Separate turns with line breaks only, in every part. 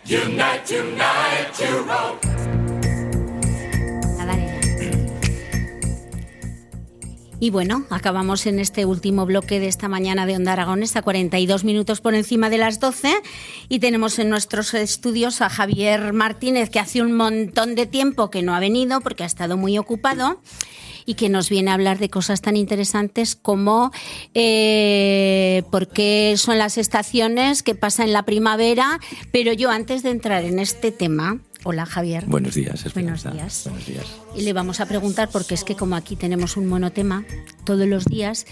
Unite, unite, Europe.
Y bueno, acabamos en este último bloque de esta mañana de Onda Aragonesa, 42 minutos por encima de las 12, y tenemos en nuestros estudios a Javier Martínez, que hace un montón de tiempo que no ha venido porque ha estado muy ocupado y que nos viene a hablar de cosas tan interesantes como por qué son las estaciones, qué pasa en la primavera. Pero yo, antes de entrar en este tema... Hola, Javier.
Buenos días, Esperanza.
Buenos días.
Buenos días.
Y le vamos a preguntar, porque es que como aquí tenemos un monotema todos los días,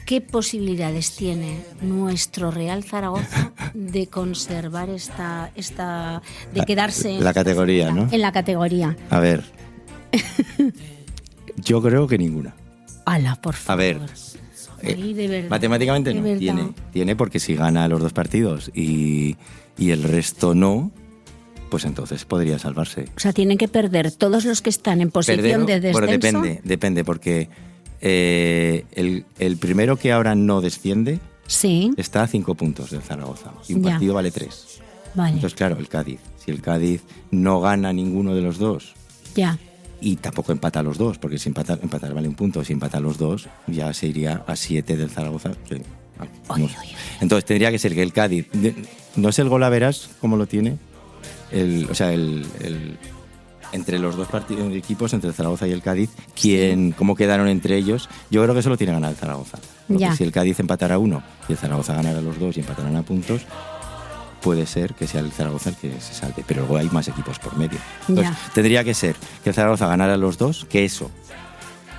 ¿qué posibilidades tiene nuestro Real Zaragoza de conservar de quedarse
la categoría, ¿no?
En la categoría.
A ver, yo creo que ninguna.
¡Hala, por favor!
A ver,
Ay, de verdad,
matemáticamente
de
no.
verdad.
Tiene porque si gana los dos partidos y el resto no, pues entonces podría salvarse.
O sea, tienen que perder todos los que están en posición de descenso.
Bueno, depende, porque el primero que ahora no desciende
sí.
está a 5 puntos del Zaragoza y un partido vale 3.
Vale.
Entonces, claro, el Cádiz. Si el Cádiz no gana ninguno de los dos
ya.
y tampoco empata a los dos, porque si empatar vale un punto, si empata a los dos ya se iría a 7 del Zaragoza. Sí. Entonces tendría que ser que el Cádiz, no sé el golaveras cómo lo tiene, entre los dos equipos, entre el Zaragoza y el Cádiz, cómo quedaron entre ellos. Yo creo que eso lo tiene ganado el Zaragoza. Porque si el Cádiz empatara uno y el Zaragoza ganara los dos y empataran a puntos, puede ser que sea el Zaragoza el que se salve, pero luego hay más equipos por medio. Entonces, tendría que ser que el Zaragoza ganara los dos, que eso,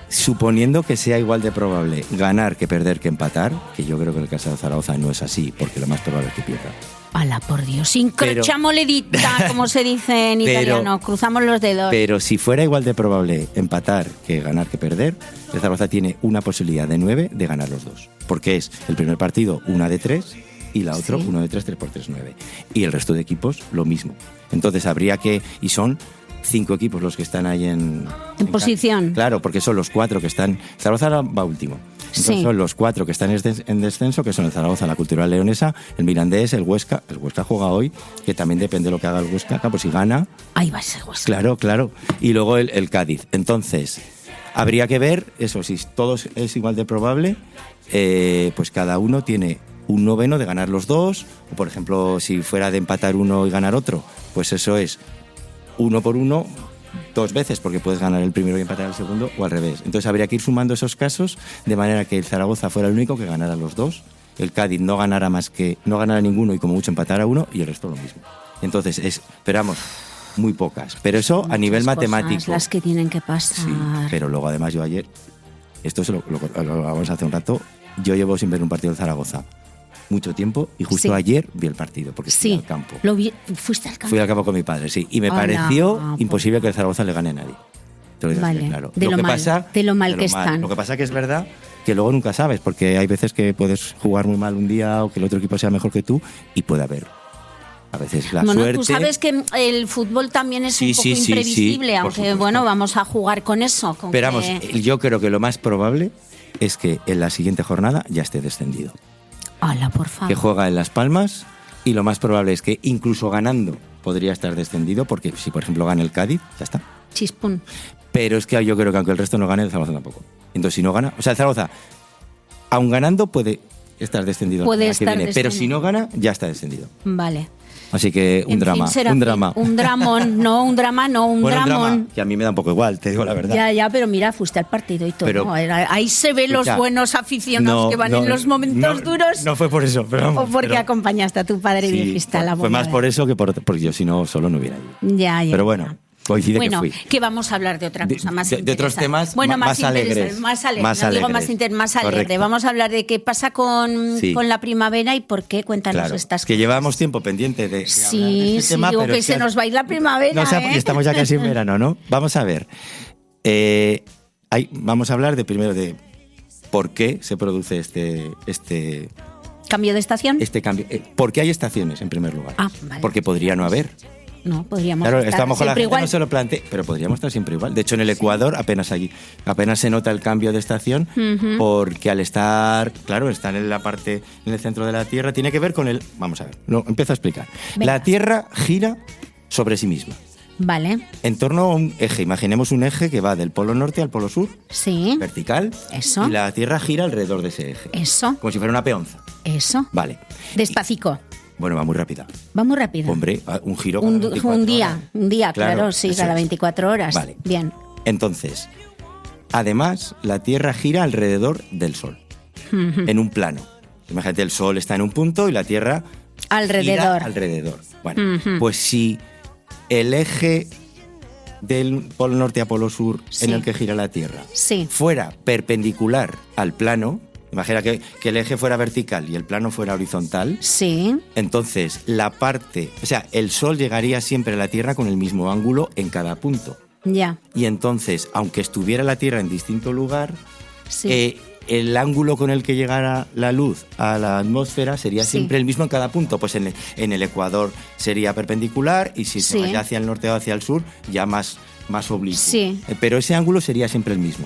suponiendo que sea igual de probable ganar que perder que empatar, que yo creo que en el caso de Zaragoza no es así, porque lo más probable es que pierda.
¡Hala, por Dios! Incrociamoledita, como se dice en italiano. Cruzamos los dedos.
Pero si fuera igual de probable empatar que ganar que perder, el Zaragoza tiene una posibilidad de 9 de ganar los dos. Porque es el primer partido 1 de 3 y la otra 1 de 3, 3 por 3, 9. Y el resto de equipos lo mismo. Entonces habría que... Y son 5 equipos los que están ahí en
posición.
Claro, porque son los 4 que están... Zaragoza va último. Entonces son los 4 que están en descenso, que son el Zaragoza, la Cultural Leonesa, el Mirandés, el Huesca. El Huesca juega hoy, que también depende de lo que haga el Huesca. Pues si gana...
Ahí va ese Huesca.
Claro. Y luego el Cádiz. Entonces, habría que ver eso, si todo es igual de probable, pues cada uno tiene un noveno de ganar los dos, o por ejemplo, si fuera de empatar uno y ganar otro, pues eso es 1 por 1, 2 veces, porque puedes ganar el primero y empatar el segundo, o al revés. Entonces habría que ir sumando esos casos de manera que el Zaragoza fuera el único que ganara los dos, el Cádiz no ganara ninguno y como mucho empatara uno, y el resto lo mismo. Entonces esperamos muy pocas, pero eso a nivel matemático.
Las que tienen que pasar.
Sí, pero luego además yo ayer, esto lo vamos a hacer un rato, yo llevo sin ver un partido del Zaragoza mucho tiempo y justo ayer vi el partido porque fui al campo.
¿Fuiste al campo?
Fui al campo con mi padre, sí. Y me pareció imposible que el Zaragoza le gane a nadie. Te lo digo así, claro.
De lo mal que están.
Lo que pasa que es verdad que luego nunca sabes, porque hay veces que puedes jugar muy mal un día o que el otro equipo sea mejor que tú y puede haber a veces la suerte.
Tú sabes que el fútbol también es un poco imprevisible, aunque bueno, vamos a jugar con eso.
Pero vamos, yo creo que lo más probable es que en la siguiente jornada ya esté descendido.
¡Hala, por favor!
Que juega en Las Palmas y lo más probable es que incluso ganando podría estar descendido, porque si por ejemplo gana el Cádiz, ya está.
Chispún.
Pero es que yo creo que aunque el resto no gane, el Zaragoza tampoco. Entonces si no gana, o sea, el Zaragoza, aun ganando, puede estar descendido. Pero si no gana, ya está descendido.
Vale.
Así que un drama.
Un dramón, un dramón.
Que a mí me da un poco igual, te digo la verdad.
Ya, pero mira, fuiste al partido y todo. Pero, ahí se ven los buenos aficionados que van en los momentos duros.
No fue por eso, pero vamos.
O porque acompañaste a tu padre y dijiste a la
fue más por eso que porque yo si no, solo no hubiera ido.
Ya.
Pero bueno. Coincide que fui.
Que vamos a hablar de otra cosa más
de otros temas más alegres.
Más alegre. Vamos a hablar de qué pasa con la primavera y por qué. Cuéntanos estas cosas.
Que llevamos tiempo pendiente de hablar de este tema,
digo que se nos va a ir la primavera.
Y estamos ya casi en verano, ¿no? Vamos a ver. Vamos a hablar primero de por qué se produce este
¿Cambio de estación?
Este cambio. ¿Por qué hay estaciones, en primer lugar?
Vale.
Porque podría no haber.
No, podríamos
Claro,
estar
a lo mejor la
siempre
gente
igual.
no se lo plantea, pero podríamos estar siempre igual. De hecho, en el Ecuador apenas se nota el cambio de estación, porque al estar, claro, estar en la parte, en el centro de la Tierra, tiene que ver con el... Vamos a ver, empiezo a explicar.
Venga.
La Tierra gira sobre sí misma,
Vale,
en torno a un eje. Imaginemos un eje que va del polo norte al polo sur,
sí,
vertical,
Eso.
y la Tierra gira alrededor de ese eje,
eso,
como si fuera una peonza.
eso.
Vale.
Despacito.
Bueno, va muy rápida.
Va muy rápido.
Hombre, un giro cada
Un
24
día,
horas.
un día, claro, sí,
eso
cada
es.
24 horas.
Vale.
Bien.
Entonces, además, la Tierra gira alrededor del Sol, en un plano. Imagínate, el Sol está en un punto y la Tierra
Alrededor.
gira alrededor. Bueno, pues si el eje del polo norte a polo sur
Sí.
en el que gira la Tierra
Sí.
fuera perpendicular al plano, imagina que el eje fuera vertical y el plano fuera horizontal,
Sí,
entonces la parte, o sea, el Sol llegaría siempre a la Tierra con el mismo ángulo en cada punto.
ya.
Y entonces, aunque estuviera la Tierra en distinto lugar,
Sí.
el ángulo con el que llegara la luz a la atmósfera sería
Sí.
siempre el mismo en cada punto. Pues en el Ecuador sería perpendicular y si se
Sí.
vaya hacia el norte o hacia el sur, ya más oblicuo.
Sí.
Pero ese ángulo sería siempre el mismo.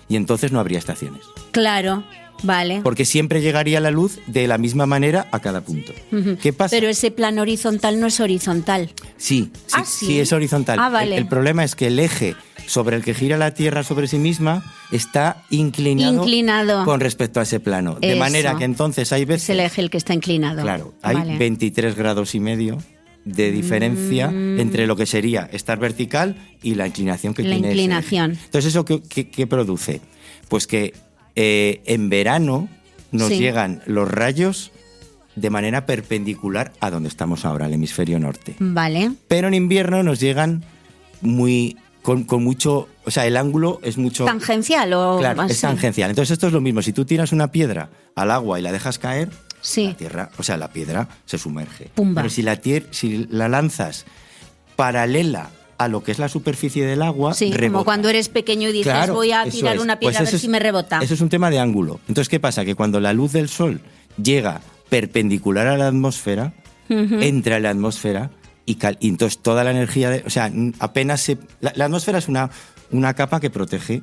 Y entonces no habría estaciones.
Claro, vale.
Porque siempre llegaría la luz de la misma manera a cada punto. ¿Qué pasa?
Pero ese plano horizontal no es horizontal.
Sí,
Ah, ¿sí?
sí es horizontal.
Ah, vale.
El problema es que el eje sobre el que gira la Tierra sobre sí misma está inclinado con respecto a ese plano. De
Eso.
manera que entonces hay
Es
veces...
el eje el que está inclinado.
Claro, hay
Vale.
23 grados y medio de diferencia entre lo que sería estar vertical y la inclinación que
La
tiene ese
inclinación.
eje. Entonces, ¿eso qué produce? Pues que en verano nos
Sí.
llegan los rayos de manera perpendicular a donde estamos ahora, al hemisferio norte.
Vale.
Pero en invierno nos llegan con mucho... O sea, el ángulo es mucho...
¿Tangencial o
Claro,
así?
es tangencial. Entonces esto es lo mismo. Si tú tiras una piedra al agua y la dejas caer,
Sí.
la tierra, o sea, la piedra se sumerge.
Pumba.
Pero si la lanzas paralela a lo que es la superficie del agua,
Sí,
rebota.
como cuando eres pequeño y dices,
Claro,
voy a
eso
tirar
es.
una
Pues
piedra a ver
eso
si me rebota.
Eso es un tema de ángulo. Entonces, ¿qué pasa? Que cuando la luz del sol llega perpendicular a la atmósfera, entra en la atmósfera y entonces toda la energía... o sea, apenas se... La atmósfera es una capa que protege...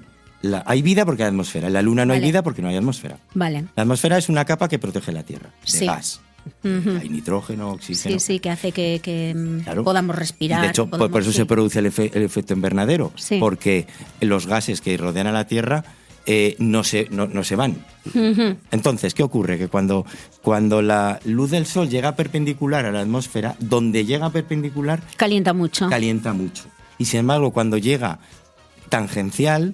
hay vida porque hay atmósfera. En la Luna no hay
Vale.
vida porque no hay atmósfera.
Vale.
La atmósfera es una capa que protege la Tierra, de
Sí.
gas. Hay nitrógeno, oxígeno.
Sí, sí, que hace que
Claro.
podamos respirar.
De hecho,
podamos-
por eso
sí.
se produce el efecto invernadero,
Sí.
porque los gases que rodean a la Tierra no se van. Entonces, ¿qué ocurre? Que cuando la luz del Sol llega perpendicular a la atmósfera, donde llega perpendicular,
Calienta mucho.
calienta mucho. Y sin embargo, cuando llega tangencial,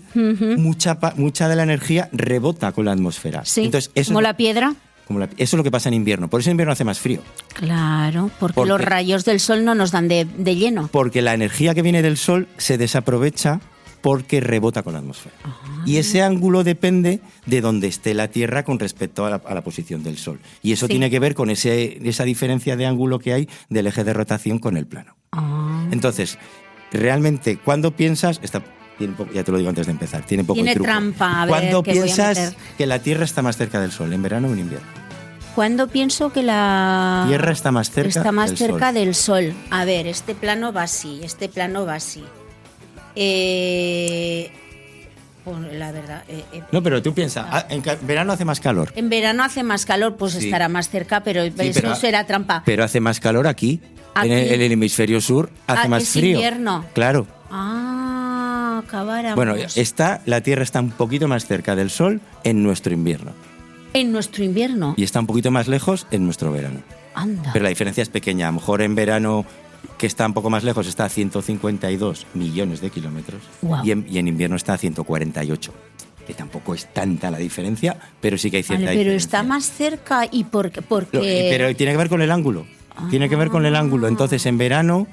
mucha de la energía rebota con la atmósfera.
Sí,
Entonces, eso
como
es-
la piedra.
eso es lo que pasa en invierno. Por eso en invierno hace más frío.
Claro, porque
Porque-
los rayos del sol no nos dan de lleno.
Porque la energía que viene del Sol se desaprovecha porque rebota con la atmósfera. Y ese ángulo depende de donde esté la Tierra con respecto a la posición del Sol. Y eso
Sí.
tiene que ver con esa diferencia de ángulo que hay del eje de rotación con el plano.
Ah.
Entonces, realmente, cuando piensas... ya te lo digo antes de empezar, tiene poco
Tiene
truco.
trampa, a ver,
¿Cuándo
que voy a
piensas
meter?
que la Tierra está más cerca del Sol, en verano o en invierno?
¿Cuándo pienso que la
Tierra está más cerca
está más
del
cerca
Sol?
del sol? A ver, este plano va así, este plano va así. Pues la verdad,
No, pero tú piensas, en verano hace más calor.
en verano hace más calor, pues
Sí.
estará más cerca, pero
Sí,
eso
pero-
será trampa.
Pero hace más calor aquí. En
Aquí.
el hemisferio sur hace más
es
frío.
invierno.
Claro.
Ah, acabáramos.
Bueno, la Tierra está un poquito más cerca del Sol en nuestro invierno.
En nuestro invierno.
Y está un poquito más lejos en nuestro verano.
Anda.
Pero la diferencia es pequeña. A lo mejor en verano, que está un poco más lejos, está a 152 millones de kilómetros.
Guau.
Y en invierno está a 148. Que tampoco es tanta la diferencia, pero sí que hay cierta
Vale, pero
diferencia.
está más cerca y porque
Pero tiene que ver con el ángulo. Tiene que ver con el ángulo. Entonces, en verano,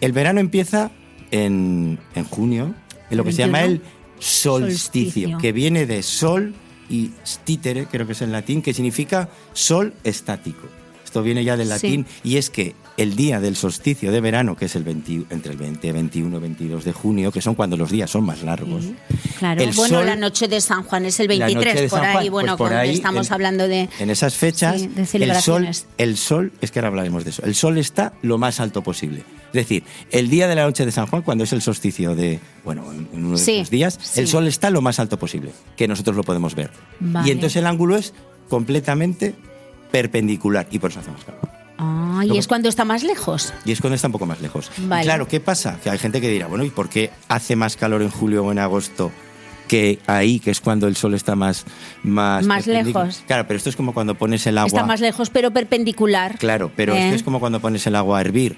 el verano empieza en junio, en lo que se llama el solsticio,
Solsticio.
que viene de sol y stitere, creo que es en latín, que significa sol estático. Esto viene ya del
Sí.
latín, y es que el día del solsticio de verano, que es entre el 20, 21 y 22 de junio, que son cuando los días son más largos.
Claro,
el
bueno,
sol-
la noche de San Juan es el
La noche
23,
de
por
San
ahí,
Juan,
bueno,
pues por
cuando
ahí,
estamos hablando de...
En esas fechas,
Sí, de celebraciones.
el sol, es que ahora hablaremos de eso, el sol está lo más alto posible. decir, el día de la noche de San Juan, cuando es el solsticio en uno de esos días, el sol está lo más alto posible, que nosotros lo podemos ver.
Vale.
Y entonces el ángulo es completamente perpendicular y por eso hace más calor.
Y es cuando está más lejos.
Y es cuando está un poco más lejos.
Vale.
Y claro, ¿qué pasa? Que hay gente que dirá, bueno, ¿y por qué hace más calor en julio o en agosto que ahí, que es cuando el sol está más
lejos?
Claro, pero esto es como cuando pones el agua...
Está más lejos, pero perpendicular.
Claro, pero esto es como cuando pones el agua a hervir.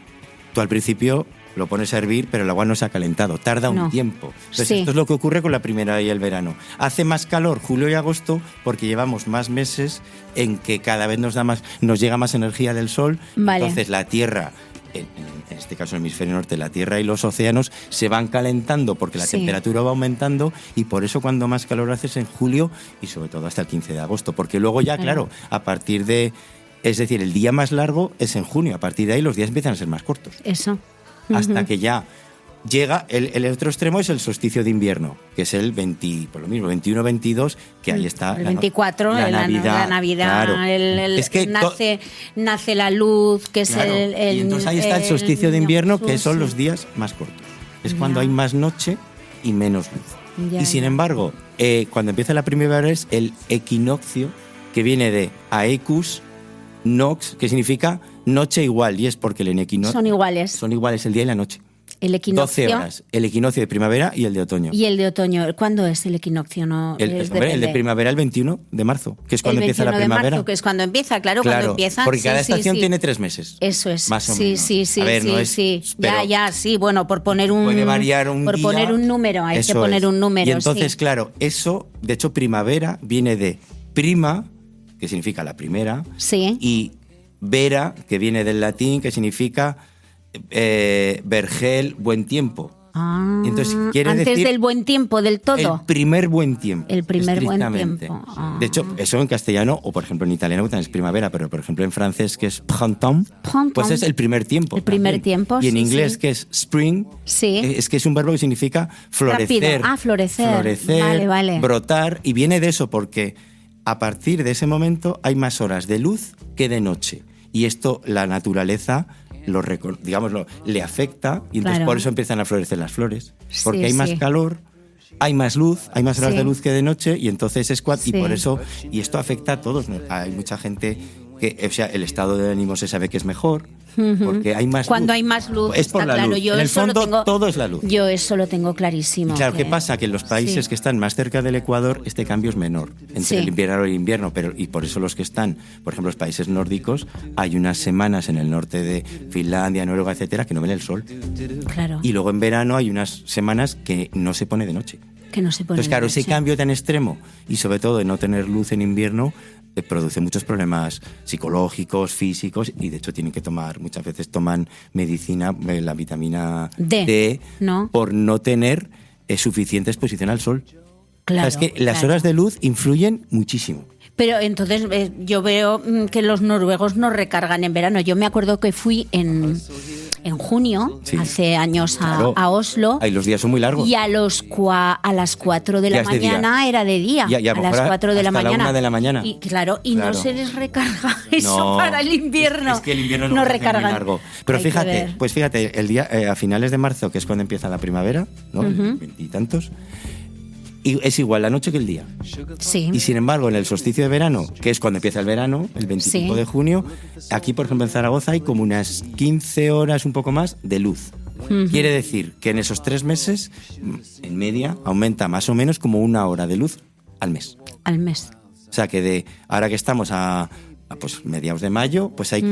Tú al principio lo pones a hervir, pero el agua no se ha calentado, tarda un tiempo. Entonces esto es lo que ocurre con la primavera y el verano. Hace más calor julio y agosto porque llevamos más meses en que cada vez nos llega más energía del sol.
Vale.
Entonces la Tierra, en este caso el hemisferio norte, la Tierra y los océanos se van calentando porque la temperatura va aumentando y por eso cuando más calor hace es en julio y sobre todo hasta el 15 de agosto. Porque luego ya, claro, a partir de... Es decir, el día más largo es en junio. A partir de ahí los días empiezan a ser más cortos.
Eso.
Hasta que ya llega el otro extremo, es el solsticio de invierno, que es el 21-22, que ahí está
el 24,
la Navidad.
La Navidad,
claro.
Es que nace la luz, que es
claro. Y entonces ahí está el solsticio de invierno, que son los días más cortos. Es cuando hay más noche y menos luz. Sin embargo, cuando empieza la primavera es el equinoccio, que viene de aequus nox, que significa noche igual, y es porque el equinoccio...
Son iguales.
Son iguales el día y la noche.
El equinoccio.
12 horas. El equinoccio de primavera y el de otoño.
¿Y el de otoño? ¿Cuándo es el equinoccio?
El de primavera el 21 de marzo, que es cuando empieza la primavera.
El 21 de marzo, que es cuando empieza, claro. Cuando empieza.
Porque cada estación tiene 3 meses.
Eso es.
Más o menos.
Sí.
A ver, no es,
sí. Bueno, por poner un...
Puede variar un
por
día.
Poner un número, hay que poner un número.
Y entonces, claro, eso, de hecho, primavera viene de prima, que significa la primera, y vera, que viene del latín, que significa vergel, buen tiempo. Entonces, quiere
antes
decir
del buen tiempo, del todo.
El primer buen tiempo.
El primer buen tiempo.
De hecho, eso en castellano, o por ejemplo en italiano, que también es primavera, pero por ejemplo en francés, que es printemps, pues es el primer tiempo.
El primer tiempo,
y en inglés, que es spring, es que es un verbo que significa florecer.
Rápido. Florecer.
Florecer,
vale.
brotar, y viene de eso porque a partir de ese momento hay más horas de luz que de noche. Y esto la naturaleza le afecta, y entonces por eso empiezan a florecer las flores. Porque hay más calor, hay más luz, hay más horas de luz que de noche, y entonces es y por eso, y esto afecta a todos. Hay mucha gente que, o sea, el estado de ánimo se sabe que es mejor, porque hay más
Cuando
luz.
hay más luz,
es por
está
la
claro.
luz.
Yo
en el
eso
fondo todo es la luz.
Yo eso lo tengo clarísimo.
Y claro, ¿qué pasa? Que en los países que están más cerca del Ecuador este cambio es menor entre el invierno y el invierno, y por eso los que están, por ejemplo, los países nórdicos, hay unas semanas en el norte de Finlandia, Noruega, etcétera, que no ven el sol.
Claro.
Y luego en verano hay unas semanas que no se pone de noche.
Que no se pone
Entonces, claro,
de noche.
ese cambio tan extremo y sobre todo de no tener luz en invierno produce muchos problemas psicológicos, físicos, y de hecho muchas veces toman medicina, la vitamina D, por no tener suficiente exposición al sol.
Claro,
es que las horas de luz influyen muchísimo.
Pero entonces yo veo que los noruegos no recargan en verano. Yo me acuerdo que fui en junio, hace años, a Oslo.
Ahí los días son muy largos.
Y a las 4 de la mañana era de día.
Y a
las 4 de la mañana.
A la 1 de la mañana.
Y claro, no se les recarga eso para el invierno.
Es que el invierno
no recargan.
Muy largo. Pero fíjate, el día a finales de marzo, que es cuando empieza la primavera, ¿no? 20 y tantos. Y es igual la noche que el día.
Sí.
Y sin embargo, en el solsticio de verano, que es cuando empieza el verano, el 25 de junio, aquí, por ejemplo, en Zaragoza hay como unas 15 horas, un poco más, de luz. Quiere decir que en esos 3 meses, en media, aumenta más o menos como 1 hora de luz al mes.
Al mes.
O sea que ahora que estamos a pues, mediados de mayo, pues hay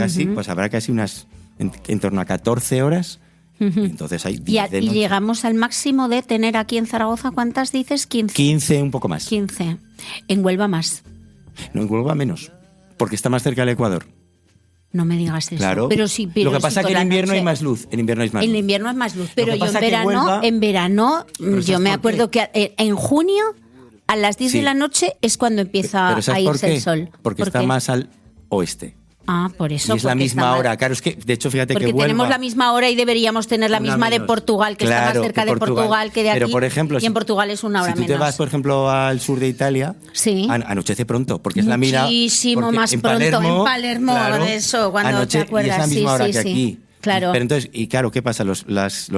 habrá casi unas en torno a 14 horas. Y entonces hay
y llegamos al máximo de tener aquí en Zaragoza, ¿cuántas dices? 15.
15, un poco más.
15. En Huelva más.
No, en Huelva menos, porque está más cerca del Ecuador.
No me digas eso.
Claro.
Pero
lo que pasa es que en invierno hay más luz. En invierno hay más luz.
En invierno hay más luz. Pero yo
Huelva,
en verano yo me acuerdo que en junio a las 10 de la noche es cuando empieza a irse el sol.
Porque está más al oeste.
Ah, por eso.
Y es la misma hora. Claro, es que, de hecho, fíjate
porque
que Huelva...
tenemos la misma hora y deberíamos tener la misma de Portugal, que está más cerca de Portugal que de aquí.
Pero, por ejemplo,
y en Portugal es 1 hora menos.
Si tú te vas, por ejemplo, al sur de Italia, anochece pronto, porque es la mira...
Muchísimo más pronto. En Palermo,
claro,
de eso, cuando te acuerdas.
Y es la misma hora que aquí.
Claro.
Pero entonces, y claro, ¿qué pasa? Los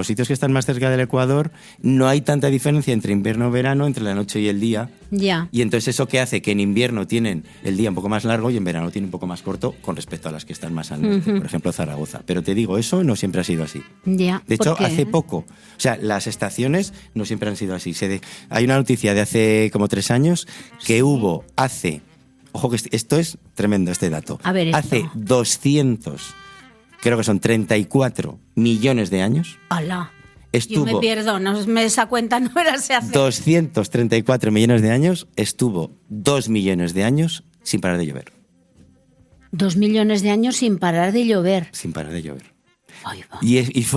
sitios que están más cerca del Ecuador, no hay tanta diferencia entre invierno y verano, entre la noche y el día.
Ya.
Y entonces eso que hace que en invierno tienen el día un poco más largo y en verano tienen un poco más corto con respecto a las que están más al norte, por ejemplo Zaragoza. Pero te digo, eso no siempre ha sido así.
Ya.
De hecho,
¿Por qué?
hace poco, o sea, las estaciones no siempre han sido así. Hay una noticia de hace como 3 años que hubo ojo que esto es tremendo este dato,
A ver, esto.
hace 200, creo que son 34 millones de años,
¡Hala! Yo
estuvo...
me pierdo, esa cuenta no era se hace.
234 millones de años, estuvo 2 millones de años sin parar de llover.
2 millones de años sin parar de llover.
Sin parar de llover.
Ay, va.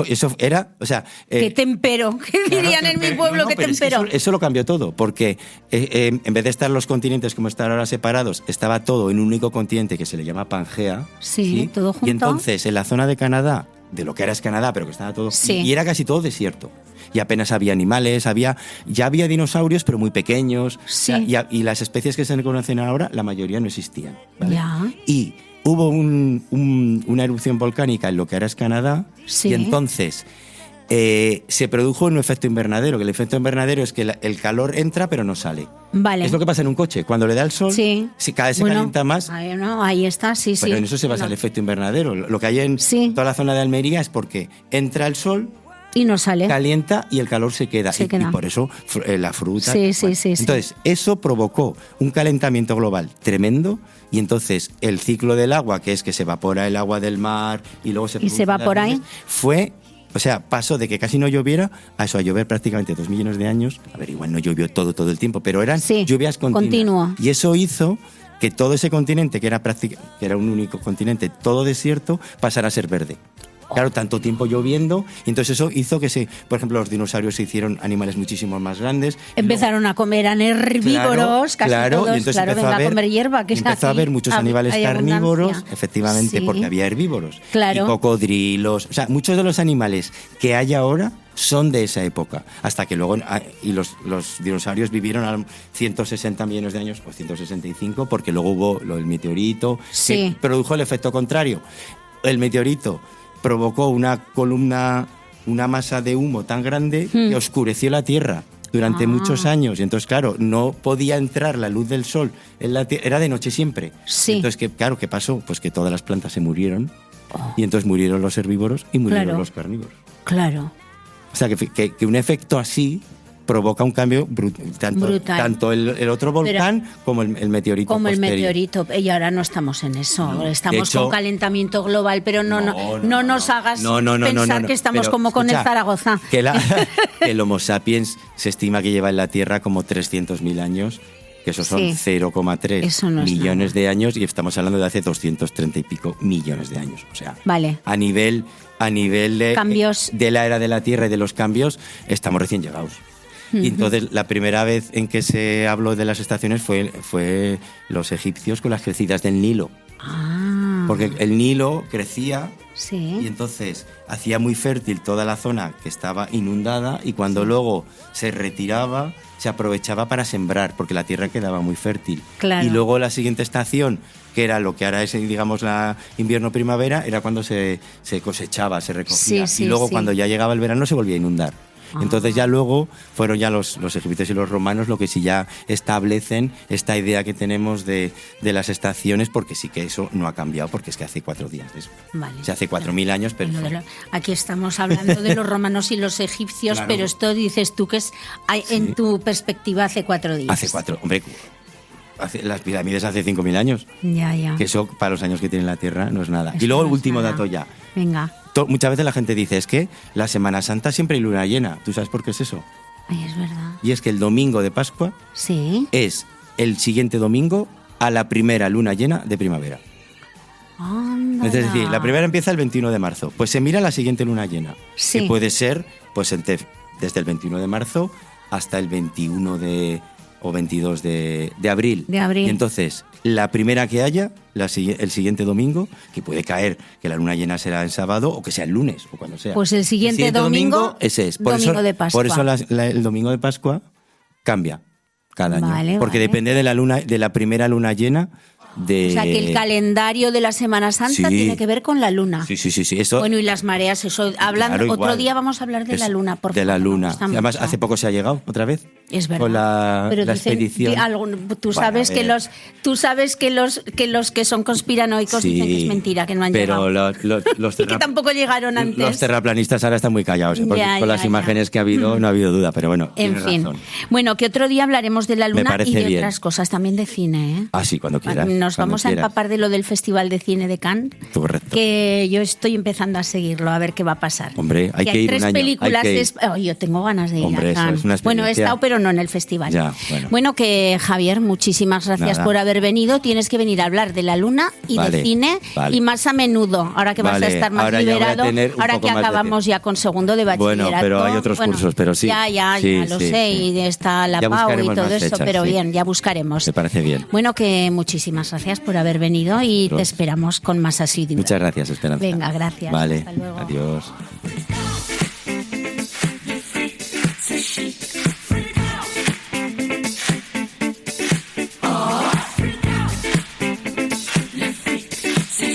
Eso era, o sea...
¡Qué tempero! ¿Qué dirían en mi pueblo? ¡Qué
pero es que
tempero!
eso lo cambió todo, porque en vez de estar los continentes como están ahora separados, estaba todo en un único continente que se le llama Pangea.
Sí, todo junto.
Y entonces, en la zona de Canadá, de lo que ahora es Canadá, pero que estaba todo...
Sí.
Y era casi todo desierto. Y apenas había animales, ya había dinosaurios, pero muy pequeños.
Sí.
O sea, y las especies que se conocen ahora, la mayoría no existían. ¿vale?
Ya.
Y hubo una erupción volcánica en lo que ahora es Canadá,
Sí.
y entonces se produjo un efecto invernadero, que el efecto invernadero es que el calor entra pero no sale.
Vale.
Es lo que pasa en un coche, cuando le da el sol,
Sí.
si cada vez se
Bueno,
calienta más,
Ahí, no, ahí está, sí, sí.
pero en eso se basa el efecto invernadero. Lo que hay en
Sí.
toda la zona de Almería es porque entra el sol,
Y no sale.
calienta y el calor se queda.
Se
y
queda.
por eso la fruta...
Sí, sí, sí, sí.
Entonces, eso provocó un calentamiento global tremendo y entonces el ciclo del agua, que es que se evapora el agua del mar y luego se...
¿Y se
producen las
evapora ahí?
nubes, pasó de que casi no lloviera a eso, a llover prácticamente 2 millones de años. A ver, igual no llovió todo el tiempo, pero eran
Sí,
lluvias continuas.
continuo.
Y eso hizo que todo ese continente, que era un único continente, todo desierto, pasara a ser verde. Claro, tanto tiempo lloviendo, y entonces eso hizo que por ejemplo, los dinosaurios se hicieron animales muchísimo más grandes.
Empezaron a comer, eran herbívoros, casi
claro,
todos.
y entonces
Claro,
empezó
venga
a haber,
a comer hierba, que es
empezó a
aquí.
haber muchos animales
Hay
carnívoros,
abundancia.
efectivamente,
Sí.
porque había herbívoros.
Claro.
Y cocodrilos. O sea, muchos de los animales que hay ahora son de esa época. Hasta que luego... Y los dinosaurios vivieron a 160 millones de años, o 165, porque luego hubo el meteorito,
Sí.
que produjo el efecto contrario. El meteorito provocó una masa de humo tan grande que oscureció la Tierra durante muchos años. Y entonces, claro, no podía entrar la luz del sol en la Tierra. Era de noche siempre.
Sí.
Entonces, ¿qué pasó? Pues que todas las plantas se murieron. Y entonces murieron los herbívoros y murieron
Claro.
los carnívoros.
Claro.
O sea, que un efecto así provoca un cambio
Brutal.
tanto el otro volcán como el meteorito
Como el
posterior.
meteorito. Y ahora no estamos en eso.
No.
Estamos
De hecho-
con calentamiento global, pero no nos hagas pensar que estamos
Pero,
como con el
escucha,
Zaragoza.
Que el Homo sapiens se estima que lleva en la Tierra como 300.000 años, que esos son
Sí.
0,3
Eso no es
millones
nada.
de años, y estamos hablando de hace 230 y pico millones de años. O sea,
Vale.
a nivel de,
Cambios.
de la era de la Tierra y de los cambios, estamos recién llegados. Y entonces la primera vez en que se habló de las estaciones fue los egipcios con las crecidas del Nilo.
Ah.
Porque el Nilo crecía y
Sí.
entonces hacía muy fértil toda la zona que estaba inundada, y cuando luego se retiraba se aprovechaba para sembrar porque la tierra quedaba muy fértil.
Claro.
Y luego la siguiente estación, que era lo que ahora es, digamos, la invierno-primavera, era cuando se cosechaba, se recogía.
Sí, sí,
y luego
sí.
cuando ya llegaba el verano se volvía a inundar. Entonces ya luego fueron ya los egipcios y los romanos lo que sí ya establecen esta idea que tenemos de las estaciones, porque sí que eso no ha cambiado, porque es que hace 4 días de eso.
Vale.
O sea, hace 4.000 años, pero...
Aquí estamos hablando de los romanos y los egipcios,
Claro.
pero esto dices tú que es en tu perspectiva hace 4 días.
Hace 4, hombre, las pirámides hace 5.000 años,
Ya, ya.
que eso para los años que tiene la Tierra no es nada.
Eso
Y luego
no
el
es
último
nada.
dato ya.
Venga.
Muchas veces la gente dice, es que la Semana Santa siempre hay luna llena. ¿Tú sabes por qué es eso?
Ay, es verdad.
Y es que el domingo de Pascua
Sí.
es el siguiente domingo a la primera luna llena de primavera.
Ándala.
Es decir, la primera empieza el 21 de marzo. Pues se mira la siguiente luna llena,
Sí.
que puede ser pues desde el 21 de marzo hasta el 21 o 22 de abril.
De abril.
Y entonces, la primera que haya, el siguiente domingo, que puede caer, que la luna llena será el sábado o que sea el lunes o cuando sea.
Pues el siguiente domingo,
ese es.
domingo de Pascua.
Por eso el domingo de Pascua cambia cada año.
Vale,
porque
vale.
depende de la primera luna llena de...
O sea, que el calendario de la Semana Santa
Sí.
tiene que ver con la luna.
Sí, eso...
Bueno, y las mareas, eso.
Claro,
Otro
igual.
día vamos a hablar de la luna, por
De
favor.
la
me
luna.
gusta
Además,
mucho.
hace poco se ha llegado otra vez.
Es verdad.
Con la
Pero dicen
expedición.
tú sabes
Bueno, a ver.
tú sabes que los que son conspiranoicos
Sí,
dicen que es mentira, que no han
pero
llegado.
los
Y que tampoco llegaron antes.
Los terraplanistas ahora están muy callados, porque
Ya,
con las
ya.
imágenes que ha habido no ha habido duda, pero bueno,
En
tienes
fin.
razón.
Bueno, que otro día hablaremos de la
Me
luna y
parece
de
bien.
otras cosas, también de cine, ¿eh?
Ah, sí, cuando quieras.
Nos
cuando
vamos a
quieras.
empapar de lo del Festival de Cine de Cannes,
Correcto.
que yo estoy empezando a seguirlo, a ver qué va a pasar.
Hombre, hay que ir
tres
un año,
películas.
hay que ir.
Yo tengo ganas de ir
Hombre,
a
eso
Cannes.
es una
Bueno, he
experiencia.
estado, pero no en el festival.
Ya, bueno.
Que Javier, muchísimas gracias
Nada.
por haber venido. Tienes que venir a hablar de la luna y de
Vale,
cine
vale.
y más a menudo, ahora que vas
Vale,
a estar más
ahora ya voy a
liberado,
tener un
ahora
poco
que
más de
acabamos
tiempo.
ya con segundo de bachillerato.
Bueno, pero hay otros cursos, pero sí.
Ya
Sí,
lo
sí,
sé,
sí.
y está la
Ya
PAU y
buscaremos
todo
más
eso,
fechas,
pero
sí.
bien, ya buscaremos.
Me parece bien.
Bueno, que muchísimas gracias por haber venido y te
Vosotros.
esperamos con más asiduidad.
Muchas gracias, Esperanza.
Venga, gracias.
Vale,
Hasta luego.
adiós.